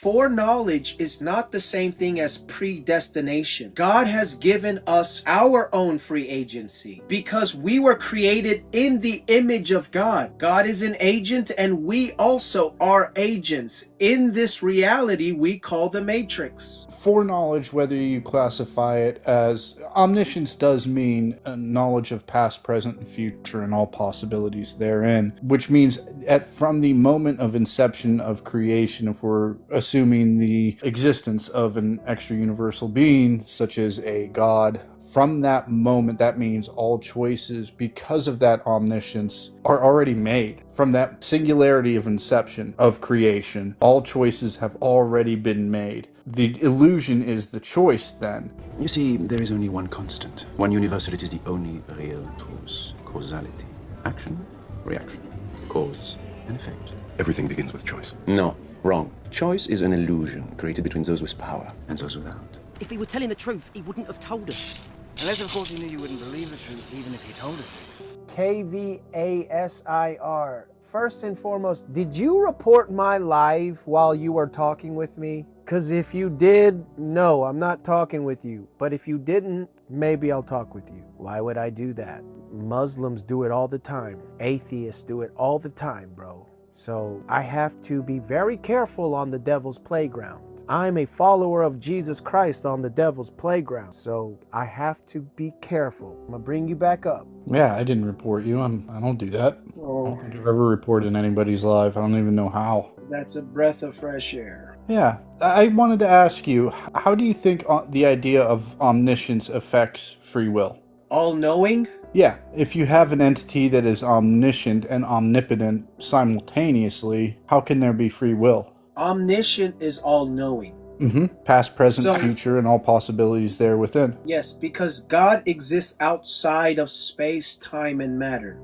Foreknowledge is not the same thing as predestination. God has given us our own free agency because we were created in the image of God. God is an agent and we also are agents in this reality we call the Matrix. Foreknowledge, whether you classify it as omniscience, does mean a knowledge of past, present, and future and all possibilities therein, which means from the moment of inception of creation, if we're assuming the existence of an extra universal being such as a God, from that moment, that means all choices, because of that omniscience, are already made. From that singularity of inception of creation, all choices have already been made. The illusion is the choice then. You see, there is only one constant, one universal. It is the only real truth. Causality. Action, reaction, cause and effect. Everything begins with choice. No, wrong. Choice is an illusion created between those with power and those without. If he were telling the truth, he wouldn't have told us. Unless, of course, he knew you wouldn't believe the truth, even if he told us. KVASIR. First and foremost, did you report my live while you were talking with me? Because if you did, no, I'm not talking with you. But if you didn't, maybe I'll talk with you. Why would I do that? Muslims do it all the time. Atheists do it all the time, bro. So I have to be very careful on the devil's playground. I'm a follower of Jesus Christ on the devil's playground, so I have to be careful. I'm gonna bring you back up. Yeah, I didn't report you. I don't do that. Oh, I don't think I've ever reported anybody's live. I don't even know how. that's a breath of fresh air. Yeah, I wanted to ask you, how do you think the idea of omniscience affects free will? All-knowing? Yeah, if you have an entity that is omniscient and omnipotent simultaneously, how can there be free will? Omniscient is all-knowing. Past, present, future, and all possibilities there within. Yes, because God exists outside of space, time, and matter.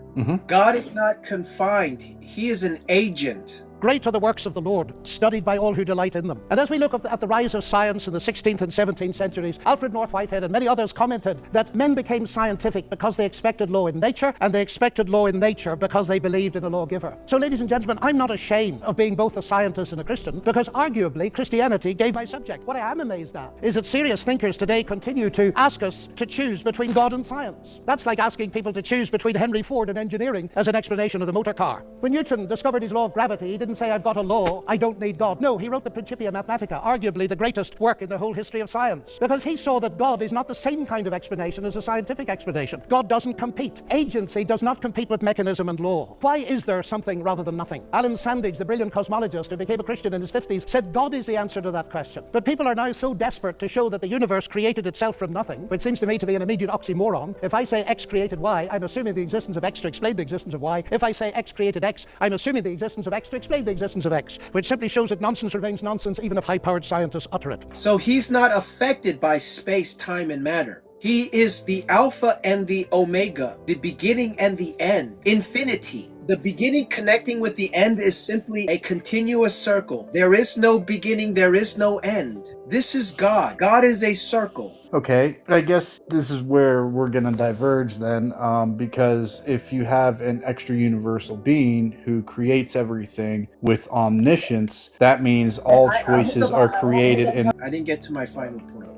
God is not confined. He is an agent. Great are the works of the Lord, studied by all who delight in them. And as we look at the rise of science in the 16th and 17th centuries, Alfred North Whitehead and many others commented that men became scientific because they expected law in nature, and they expected law in nature because they believed in a lawgiver. So, ladies and gentlemen, I'm not ashamed of being both a scientist and a Christian, because arguably Christianity gave my subject. What I am amazed at is that serious thinkers today continue to ask us to choose between God and science. That's like asking people to choose between Henry Ford and engineering as an explanation of the motor car. When Newton discovered his law of gravity, he didn't say, I've got a law, I don't need God. No, he wrote the Principia Mathematica, arguably the greatest work in the whole history of science, because he saw that God is not the same kind of explanation as a scientific explanation. God doesn't compete. Agency does not compete with mechanism and law. Why is there something rather than nothing? Alan Sandage, the brilliant cosmologist who became a Christian in his 50s, said God is the answer to that question. But people are now so desperate to show that the universe created itself from nothing, which seems to me to be an immediate oxymoron. If I say X created Y, I'm assuming the existence of X to explain the existence of Y. If I say X created X, I'm assuming the existence of X to explain the existence of X, which simply shows that nonsense remains nonsense even if high-powered scientists utter it. So he's not affected by space, time, and matter. He is the Alpha and the Omega, the beginning and the end, infinity. The beginning connecting with the end is simply a continuous circle. There is no beginning, there is no end. This is God. God is a circle. Okay, I guess this is where we're going to diverge then, because if you have an extra universal being who creates everything with omniscience, that means all choices are created in... I didn't get to my final point.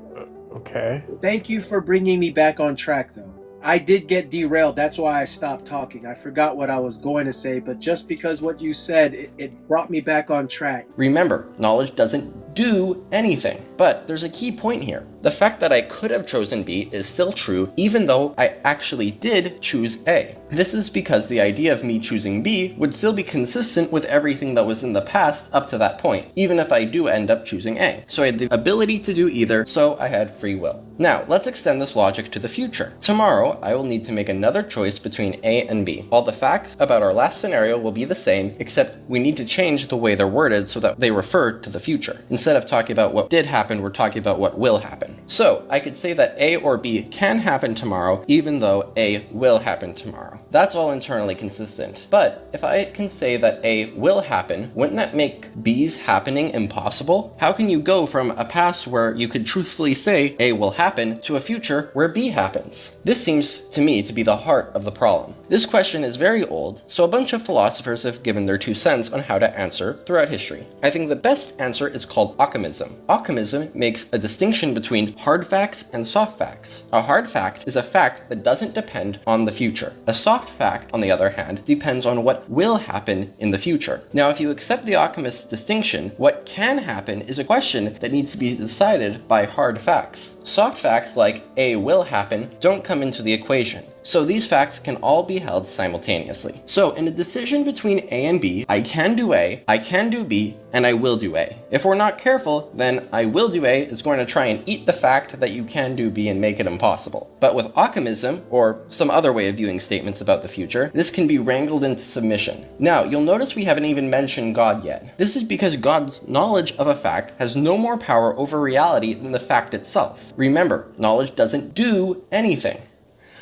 Okay. Thank you for bringing me back on track, though. I did get derailed. That's why I stopped talking. I forgot what I was going to say, but just because what you said, it brought me back on track. Remember, knowledge doesn't do anything. But there's a key point here. The fact that I could have chosen B is still true, even though I actually did choose A. This is because the idea of me choosing B would still be consistent with everything that was in the past up to that point, even if I do end up choosing A. So I had the ability to do either, so I had free will. Now, let's extend this logic to the future. Tomorrow, I will need to make another choice between A and B. All the facts about our last scenario will be the same, except we need to change the way they're worded so that they refer to the future. Instead of talking about what did happen, we're talking about what will happen. happen. So I could say that A or B can happen tomorrow, even though A will happen tomorrow. That's all internally consistent. But if I can say that A will happen, wouldn't that make B's happening impossible? How can you go from a past where you could truthfully say A will happen to a future where B happens? This seems to me to be the heart of the problem. This question is very old, so a bunch of philosophers have given their 2 cents on how to answer throughout history. I think the best answer is called Ockhamism. Ockhamism makes a distinction between hard facts and soft facts. A hard fact is a fact that doesn't depend on the future. A soft fact, on the other hand, depends on what will happen in the future. Now, if you accept the Occamist distinction, what can happen is a question that needs to be decided by hard facts. Soft facts like A will happen don't come into the equation. So these facts can all be held simultaneously. So in a decision between A and B, I can do A, I can do B, and I will do A. If we're not careful, then I will do A is going to try and eat the fact that you can do B and make it impossible. But with Ockhamism, or some other way of viewing statements about the future, this can be wrangled into submission. Now, you'll notice we haven't even mentioned God yet. This is because God's knowledge of a fact has no more power over reality than the fact itself. Remember, knowledge doesn't do anything.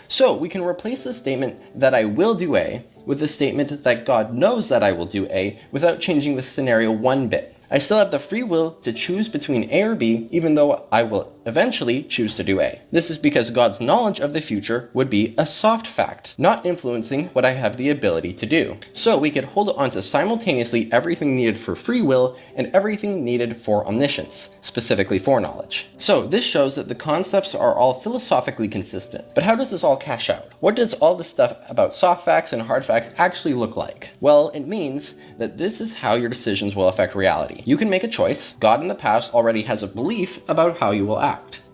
So we can replace the statement that I will do A with the statement that God knows that I will do A without changing the scenario one bit. I still have the free will to choose between A or B, even though I will eventually choose to do A. This is because God's knowledge of the future would be a soft fact, not influencing what I have the ability to do. So we could hold on to simultaneously everything needed for free will and everything needed for omniscience, specifically foreknowledge. So this shows that the concepts are all philosophically consistent. But how does this all cash out? What does all this stuff about soft facts and hard facts actually look like? Well, it means that this is how your decisions will affect reality. You can make a choice. God in the past already has a belief about how you will act.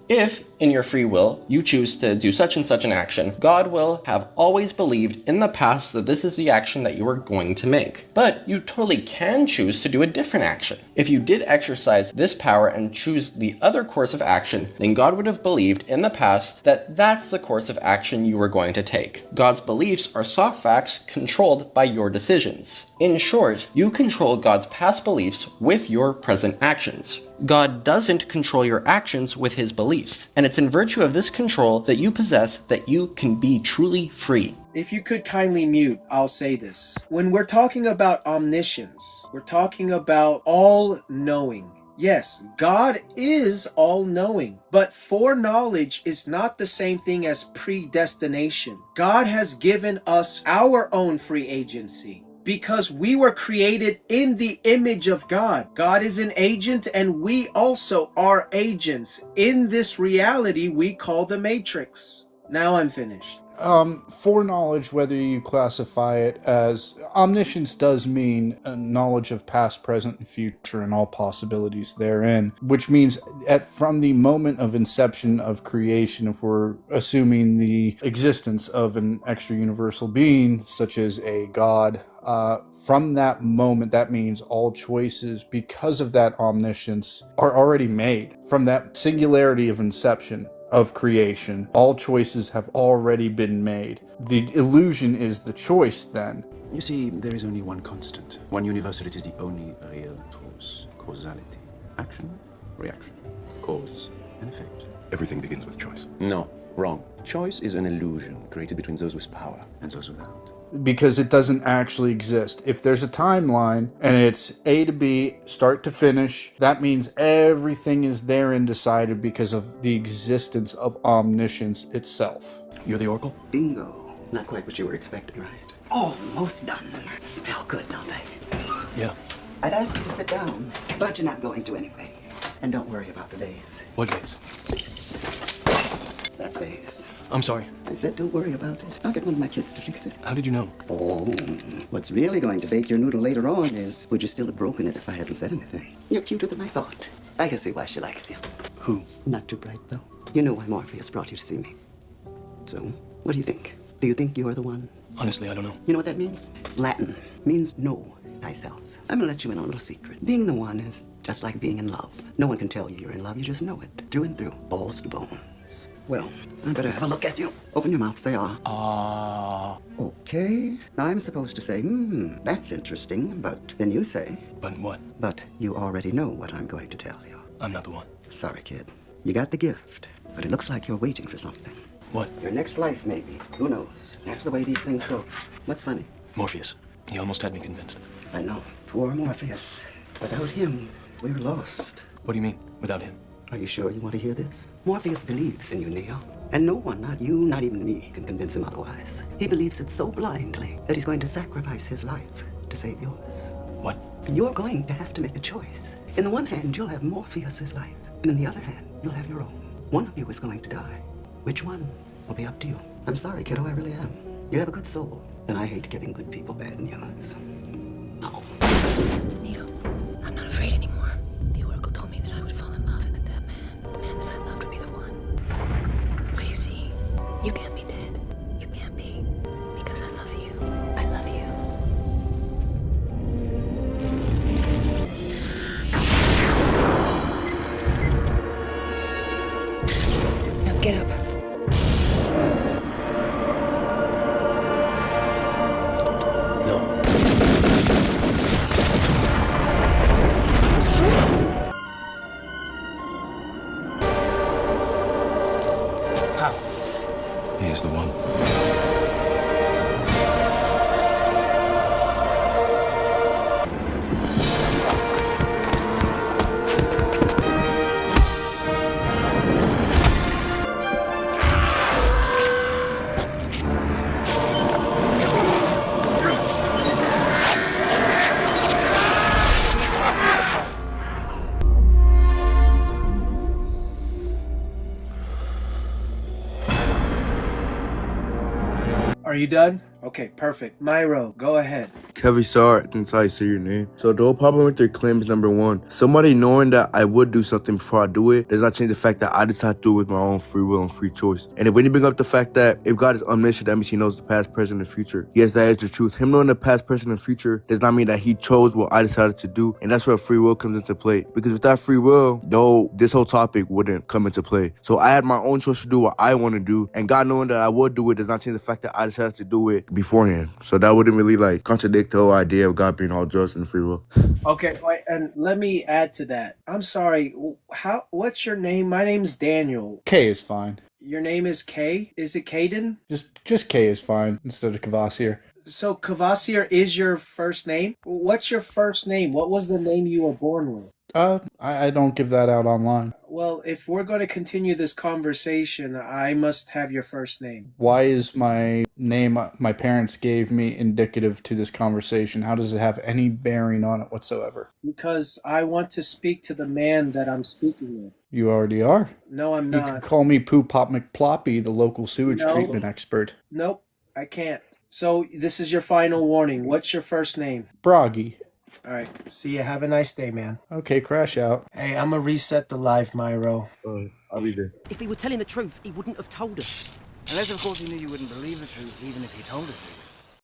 If, in your free will, you choose to do such and such an action, God will have always believed in the past that this is the action that you are going to make. But you totally can choose to do a different action. If you did exercise this power and choose the other course of action, then God would have believed in the past that that's the course of action you were going to take. God's beliefs are soft facts controlled by your decisions. In short, you control God's past beliefs with your present actions. God doesn't control your actions with his beliefs, and it's in virtue of this control that you possess that you can be truly free. If you could kindly mute, I'll say this. When we're talking about omniscience, we're talking about all-knowing. Yes, God is all-knowing, but foreknowledge is not the same thing as predestination. God has given us our own free agency, because we were created in the image of God. God is an agent, and we also are agents in this reality we call the Matrix. Now I'm finished. Foreknowledge, whether you classify it as omniscience, does mean a knowledge of past, present, and future and all possibilities therein, which means from the moment of inception of creation, if we're assuming the existence of an extra universal being such as a God, from that moment, that means all choices, because of that omniscience, are already made. From that singularity of inception of creation, all choices have already been made. The illusion is the choice then. You see, there is only one constant, one universality is the only real truth, causality. Action, reaction, cause and effect. Everything begins with choice. No, wrong. Choice is an illusion created between those with power and those without. Because it doesn't actually exist. If there's a timeline and it's A to B, start to finish, that means everything is therein decided because of the existence of omniscience itself. You're the Oracle? Bingo. Not quite what you were expecting, right? Almost done. Smell good, don't they? Yeah. I'd ask you to sit down, but you're not going to anyway. And don't worry about the vase. What vase? That vase. I'm sorry. I said don't worry about it. I'll get one of my kids to fix it. How did you know? Oh, what's really going to bake your noodle later on is, would you still have broken it if I hadn't said anything? You're cuter than I thought. I can see why she likes you. Who? Not too bright, though. You know why Morpheus brought you to see me. So, what do you think? Do you think you are the one? Honestly, I don't know. You know what that means? It's Latin. Means know thyself. I'm gonna let you in on a little secret. Being the one is just like being in love. No one can tell you you're in love. You just know it. Through and through. Balls to bones. Well, I better have a look at you. Open your mouth, say ah. Okay. Now I'm supposed to say, that's interesting, but then you say. But what? But you already know what I'm going to tell you. I'm not the one. Sorry, kid. You got the gift, but it looks like you're waiting for something. What? Your next life, maybe. Who knows? That's the way these things go. What's funny? Morpheus. He almost had me convinced. I know. Poor Morpheus. Without him, we're lost. What do you mean, without him? Are you sure you want to hear this? Morpheus believes in you, Neo. And no one, not you, not even me, can convince him otherwise. He believes it so blindly that he's going to sacrifice his life to save yours. What? You're going to have to make a choice. In the one hand, you'll have Morpheus's life, and in the other hand, you'll have your own. One of you is going to die. Which one will be up to you. I'm sorry, kiddo, I really am. You have a good soul, and I hate giving good people bad news. Oh. Neo, I'm not afraid anymore. The Oracle told me that I would fall in love and that that man, the man that I loved, would be the one. So you see, you can't be dead. You can't be, because I love you. I love you. Now get up. He is the one. Are you done? Okay, perfect. Myro, go ahead. Kevin Sar, that's how you say your name. So the whole problem with their claim is number one, somebody knowing that I would do something before I do it does not change the fact that I decide to do it with my own free will and free choice. And if when you bring up the fact that if God is omniscient, that means he knows the past, present, and future. Yes, that is the truth. Him knowing the past, present, and future does not mean that he chose what I decided to do. And that's where free will comes into play. Because without free will, this whole topic wouldn't come into play. So I had my own choice to do what I want to do. And God knowing that I would do it does not change the fact that I decided to do it beforehand. So that wouldn't really contradict the whole idea of God being all just and free will. Okay, wait, and let me add to that. I'm sorry. What's your name? My name's Daniel. K is fine. Your name is Kay? Is it Caden? Just K is fine instead of Kvasir. So Kvasir is your first name? What's your first name? What was the name you were born with? I don't give that out online. Well, if we're going to continue this conversation, I must have your first name. Why is my name my parents gave me indicative to this conversation? How does it have any bearing on it whatsoever? Because I want to speak to the man that I'm speaking with. You already are. No, I'm You not. can call me Poo Pop McPloppy, the local sewage treatment expert. Nope, I can't. So this is your final warning. What's your first name? Broggy. All right. See you. Have a nice day, man. Okay, crash out. Hey, I'm going to reset the live, Myro. I'll be there. If he were telling the truth, he wouldn't have told us. Unless, of course, he knew you wouldn't believe the truth, even if he told us.